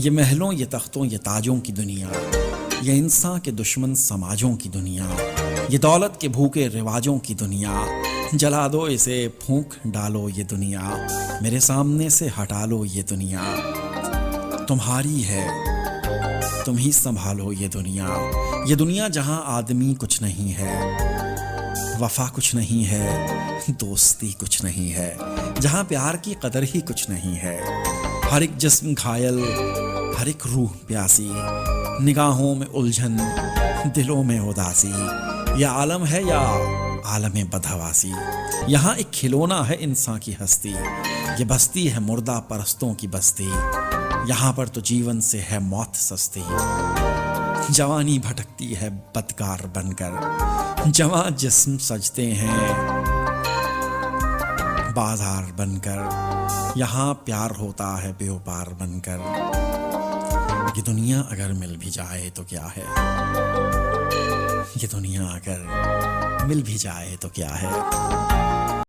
ये महलों, ये तख्तों, ये ताजों की दुनिया, ये इंसान के दुश्मन समाजों की दुनिया, ये दौलत के भूखे रिवाजों की दुनिया, जला दो इसे, फूंक डालो ये दुनिया, मेरे सामने से हटा लो ये दुनिया। तुम्हारी है, तुम ही संभालो ये दुनिया जहां आदमी कुछ नहीं है, वफा कुछ नहीं है, दोस्ती कुछ नहीं है, जहां प्यार की कदर ही कुछ नहीं है। हर एक जिस्म घायल, हर एक रूह प्यासी, निगाहों में उलझन, दिलों में उदासी। यह आलम है या आलम बदहवासी, यहाँ एक खिलौना है इंसान की हस्ती। ये बस्ती है मुर्दा परस्तों की बस्ती, यहाँ पर तो जीवन से है मौत सस्ती। जवानी भटकती है बदकार बनकर, जवां जिस्म सजते हैं बाजार बनकर, यहाँ प्यार होता है बेवपार बनकर। ये दुनिया अगर मिल भी जाए तो क्या है, ये दुनिया अगर मिल भी जाए तो क्या है।